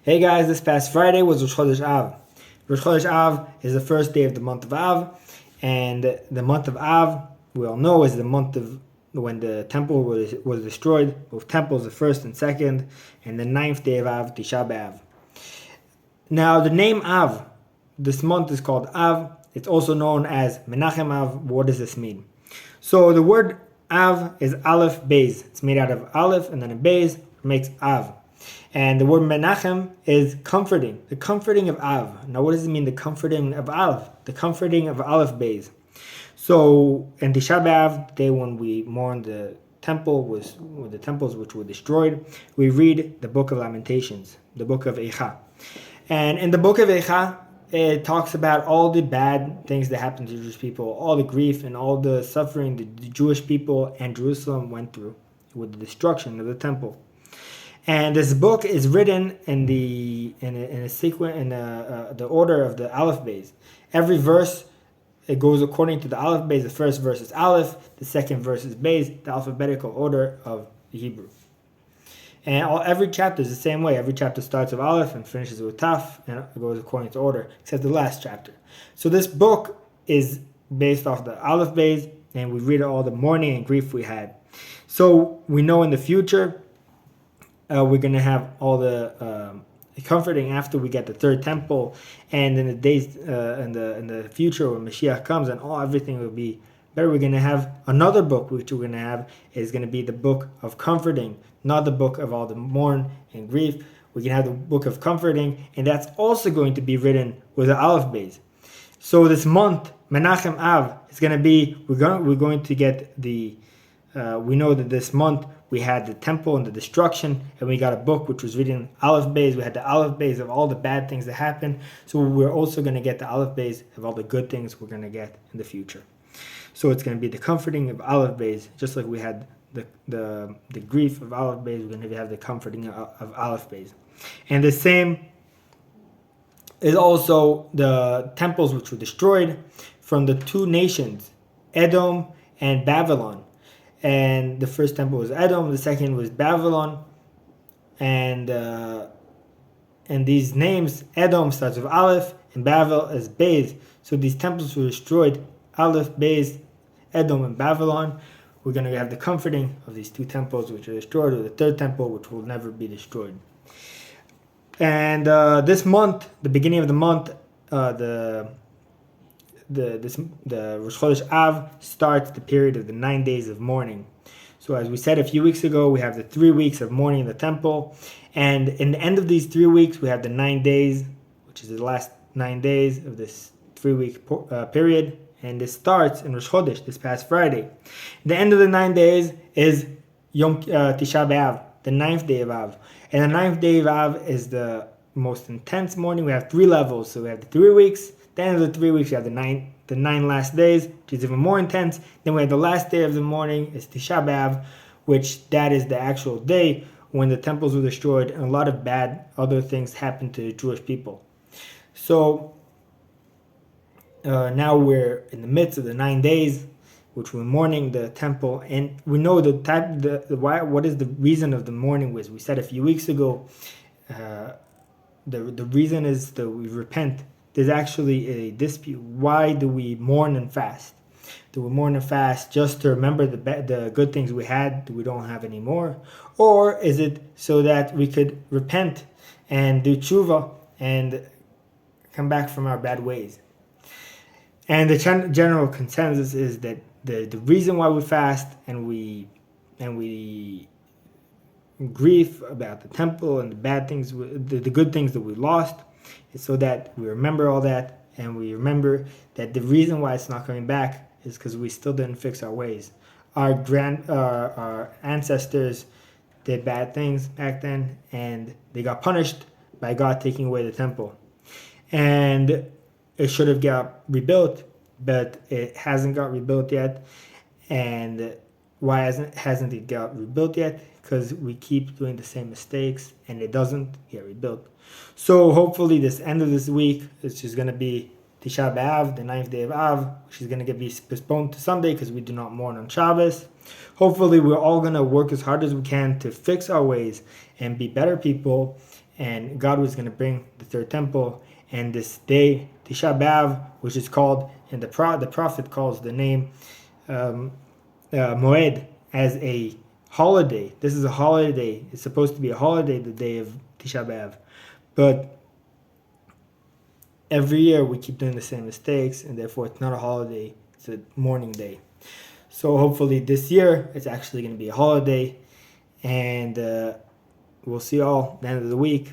Hey guys, this past Friday was Rosh Chodesh Av. Rosh Chodesh Av is the first day of the month of Av, and the month of Av, we all know, is the month of when the temple was destroyed. Both temples, the first and second, and the ninth day of Av, Tisha B'Av. Now, the name Av, this month is called Av. It's also known as Menachem Av. What does this mean? So the word Av is Aleph Beis. It's made out of Aleph and then a Beis, makes Av. And the word Menachem is comforting, the comforting of Av. Now, what does it mean, the comforting of Aleph? The comforting of Aleph Beis. So, in Tisha B'Av, the day when we mourn the temples which were destroyed, we read the book of Lamentations, the book of Eicha. And in the book of Eicha, it talks about all the bad things that happened to the Jewish people, all the grief and all the suffering the Jewish people and Jerusalem went through with the destruction of the temple. And this book is written in the order of the Aleph Beis. Every verse, it goes according to the Aleph Beis. The first verse is Aleph, the second verse is Beis, the alphabetical order of the Hebrew. And every chapter is the same way. Every chapter starts with Aleph and finishes with Taf, and it goes according to order, except the last chapter. So this book is based off the Aleph Beis, and we read all the mourning and grief we had. So we know in the future, we're going to have all the comforting after we get the third temple, and in the days in the future when Mashiach comes and everything will be better, we're going to have another book which we're going to have is going to be the book of comforting, not the book of all the mourn and grief. We can have the book of comforting, and that's also going to be written with the Aleph Beis. So this month, Menachem Av, is going to be we're going to get the we know that this month we had the temple and the destruction, and we got a book which was written Aleph Beis. We had the Aleph Beis of all the bad things that happened. So we're also going to get the Aleph Beis of all the good things we're going to get in the future. So it's going to be the comforting of Aleph Beis, just like we had the grief of Aleph Beis. We're going to have the comforting of Aleph Beis, and the same is also the temples which were destroyed from the two nations, Edom and Babylon. And the first temple was Edom, the second was Babylon, and these names, Edom starts with Aleph and Babel is Beis. So these temples were destroyed, Aleph, Beis, Edom, and Babylon. We're going to have the comforting of these two temples which are destroyed, or the third temple which will never be destroyed. And this month, the beginning of the month, the Rosh Chodesh Av starts the period of the 9 days of mourning. So as we said a few weeks ago, we have the 3 weeks of mourning in the temple, and in the end of these 3 weeks, we have the 9 days, which is the last 9 days of this 3-week period, and this starts in Rosh Chodesh, this past Friday. The end of the 9 days is Tisha B'Av, the 9th day of Av, and the 9th day of Av is the most intense mourning. We have 3 levels, so we have the 3 weeks. The end of the 3 weeks, we have the nine last days, which is even more intense. Then we have the last day of the morning, is Tisha B'Av, which that is the actual day when the temples were destroyed and a lot of bad other things happened to the Jewish people. So now we're in the midst of the 9 days, which we're mourning the temple, and we know what is the reason of the mourning was. We said a few weeks ago, the reason is that we repent. There's actually a dispute. Why do we mourn and fast? Do we mourn and fast just to remember the good things we had that we don't have anymore? Or is it so that we could repent and do tshuva and come back from our bad ways? And the general consensus is that the reason why we fast and we grieve about the temple and the bad things, the good things that we lost, is so that we remember all that, and we remember that the reason why it's not coming back is because we still didn't fix our ways. Our ancestors did bad things back then, and they got punished by God taking away the temple. And it should have got rebuilt, but it hasn't got rebuilt yet. And why hasn't it got rebuilt yet? Because we keep doing the same mistakes, and it doesn't get rebuilt. So hopefully this end of this week is just going to be Tisha B'Av, the 9th day of Av, which is going to be postponed to Sunday because we do not mourn on Shabbos. Hopefully we're all going to work as hard as we can to fix our ways and be better people and God was going to bring the third temple. And this day, Tisha B'Av, which is called, and the prophet calls the name Moed as a holiday. This is a holiday. It's supposed to be a holiday, the day of Tisha B'Av. But every year we keep doing the same mistakes, and therefore it's not a holiday, it's a mourning day. So hopefully this year it's actually going to be a holiday, and we'll see you all at the end of the week.